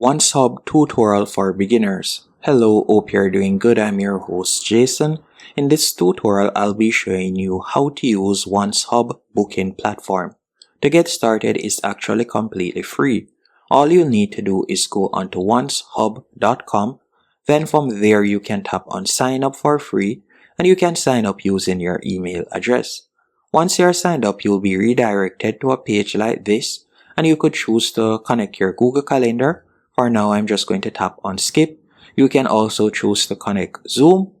Oncehub tutorial for beginners. Hello, hope you're doing good. I'm your host Jason. In this tutorial, I'll be showing you how to use Oncehub booking platform. To get started, it's actually completely free. All you need to do is go onto oncehub.com. Then from there, you can tap on sign up for free and you can sign up using your email address. Once you're signed up, you'll be redirected to a page like this and you could choose to connect your Google Calendar. For now, I'm just going to tap on skip. You can also choose to connect Zoom.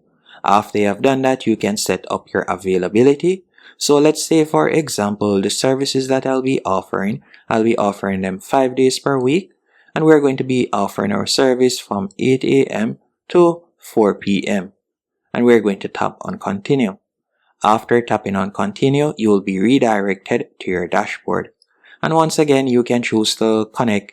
After you have done that, you can set up your availability. So let's say, for example, the services that I'll be offering them 5 days per week. And we're going to be offering our service from 8 a.m. to 4 p.m. And we're going to tap on continue. After tapping on continue, you will be redirected to your dashboard. And once again, you can choose to connect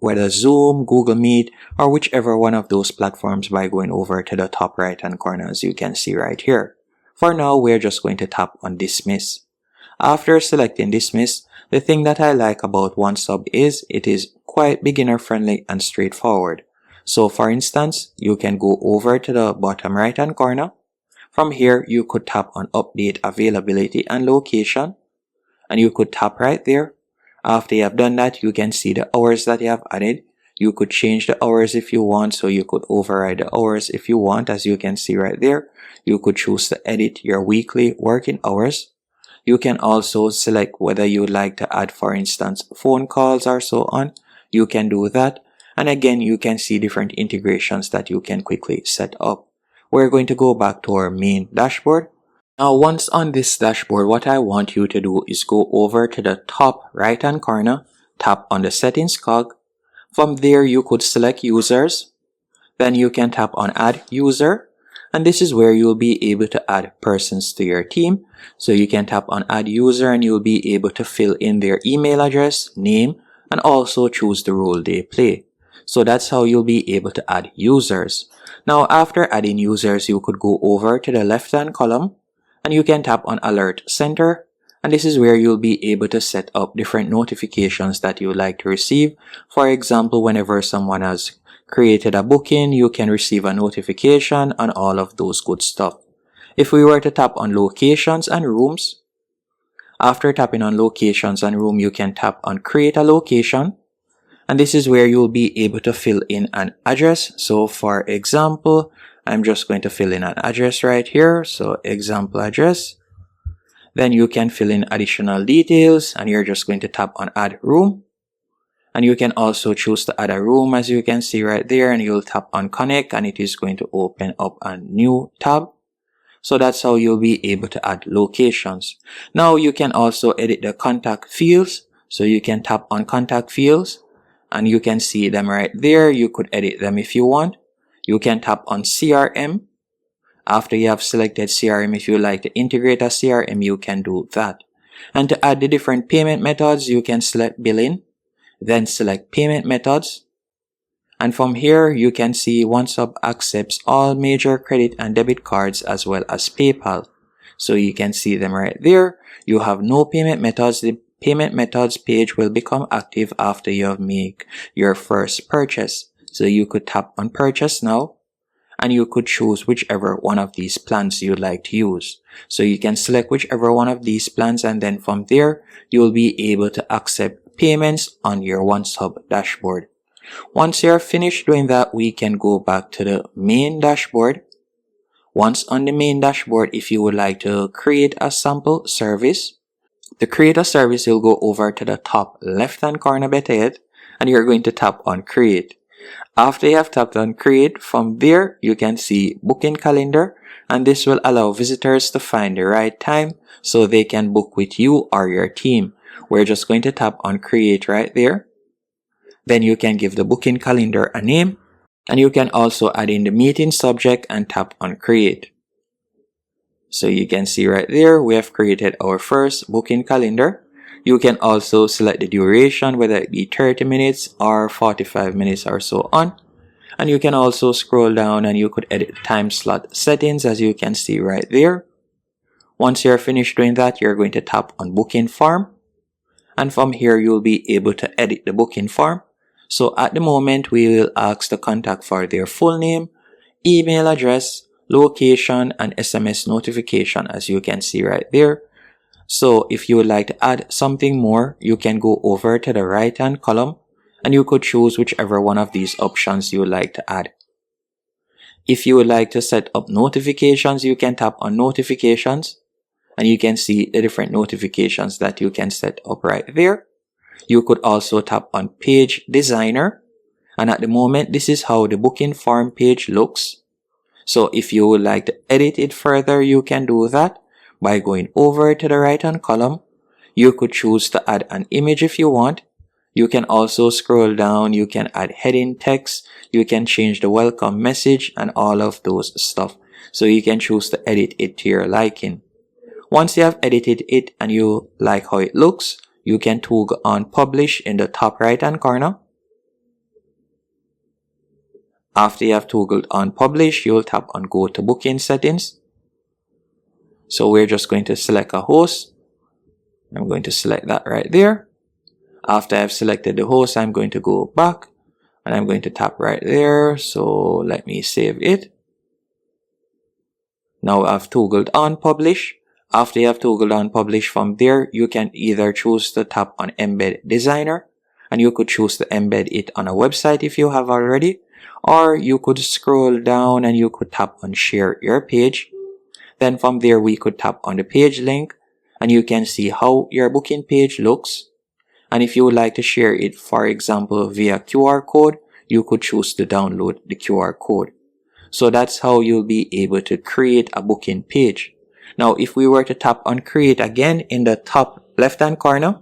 whether Zoom, Google Meet, or whichever one of those platforms by going over to the top right hand corner as you can see right here. For now, we're just going to tap on dismiss. After selecting dismiss, the thing that I like about Oncehub is it is quite beginner friendly and straightforward. So for instance, you can go over to the bottom right hand corner. From here, you could tap on update availability and location, and you could tap right there. After you have done that, you can see the hours that you have added. You could change the hours if you want, so you could override the hours if you want, as you can see right there. You could choose to edit your weekly working hours. You can also select whether you would like to add, for instance, phone calls or so on. You can do that. And again, you can see different integrations that you can quickly set up. We're going to go back to our main dashboard. Now, once on this dashboard, what I want you to do is go over to the top right hand corner, tap on the settings cog. From there, you could select users. Then you can tap on add user. And this is where you'll be able to add persons to your team. So you can tap on add user and you'll be able to fill in their email address, name, and also choose the role they play. So that's how you'll be able to add users. Now, after adding users, you could go over to the left hand column. And you can tap on Alert Center, and this is where you'll be able to set up different notifications that you would like to receive. For example, whenever someone has created a booking, you can receive a notification and all of those good stuff. If we were to tap on Locations and Rooms, after tapping on Locations and Room, you can tap on Create a Location, and this is where you'll be able to fill in an address. So for example, I'm just going to fill in an address right here. So example address. Then you can fill in additional details and you're just going to tap on add room. And you can also choose to add a room as you can see right there, and you'll tap on connect and it is going to open up a new tab. So that's how you'll be able to add locations. Now you can also edit the contact fields. So you can tap on contact fields and you can see them right there. You could edit them if you want. You can tap on CRM. After you have selected CRM, if you like to integrate a CRM, you can do that. And to add the different payment methods, you can select billing, then select payment methods. And from here, you can see Oncehub accepts all major credit and debit cards as well as PayPal. So you can see them right there. You have no payment methods. The payment methods page will become active after you have made your first purchase. So you could tap on purchase now and you could choose whichever one of these plans you'd like to use. So you can select whichever one of these plans, and then from there, you'll be able to accept payments on your Oncehub dashboard. Once you're finished doing that, we can go back to the main dashboard. Once on the main dashboard, if you would like to create a sample service, to create a service, you'll go over to the top left hand corner better yet, and you're going to tap on create. After you have tapped on create, from there you can see booking calendar, and this will allow visitors to find the right time so they can book with you or your team. We're just going to tap on create right there. Then you can give the booking calendar a name, and you can also add in the meeting subject and tap on create. So you can see right there we have created our first booking calendar. You can also select the duration, whether it be 30 minutes or 45 minutes or so on. And you can also scroll down and you could edit time slot settings as you can see right there. Once you're finished doing that, you're going to tap on booking form. And from here, you'll be able to edit the booking form. So at the moment, we will ask the contact for their full name, email address, location, and SMS notification, as you can see right there. So if you would like to add something more, you can go over to the right hand column and you could choose whichever one of these options you would like to add. If you would like to set up notifications, you can tap on notifications and you can see the different notifications that you can set up right there. You could also tap on page designer, and at the moment this is how the booking form page looks. So if you would like to edit it further, you can do that by going over to the right hand column. You could choose to add an image if you want. You can also scroll down, you can add heading text, you can change the welcome message and all of those stuff. So you can choose to edit it to your liking. Once you have edited it and you like how it looks, you can toggle on publish in the top right hand corner. After you have toggled on publish, you'll tap on go to booking settings. So we're just going to select a host. I'm going to select that right there. After I've selected the host, I'm going to go back and I'm going to tap right there. So let me save it. Now I've toggled on publish. After you have toggled on publish, from there, you can either choose to tap on embed designer and you could choose to embed it on a website if you have already, or you could scroll down and you could tap on share your page. Then from there, we could tap on the page link and you can see how your booking page looks. And if you would like to share it, for example, via QR code, you could choose to download the QR code. So that's how you'll be able to create a booking page. Now, if we were to tap on create again in the top left hand corner,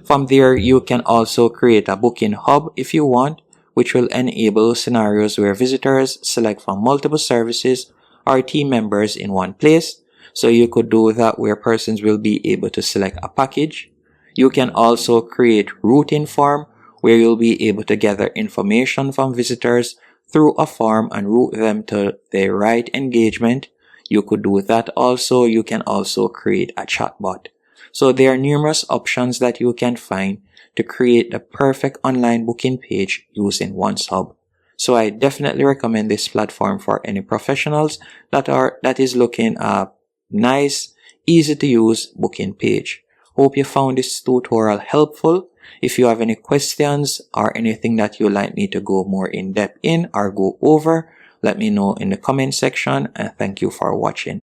from there, you can also create a booking hub if you want, which will enable scenarios where visitors select from multiple services or team members in one place. So you could do that where persons will be able to select a package. You can also create routing form where you'll be able to gather information from visitors through a form and route them to the right engagement. You could do that also. You can also create a chatbot. So there are numerous options that you can find to create the perfect online booking page using Oncehub. So I definitely recommend this platform for any professionals that is looking at nice, easy to use booking page. Hope you found this tutorial helpful. If you have any questions or anything that you'd like me to go more in depth in or go over, let me know in the comment section, and thank you for watching.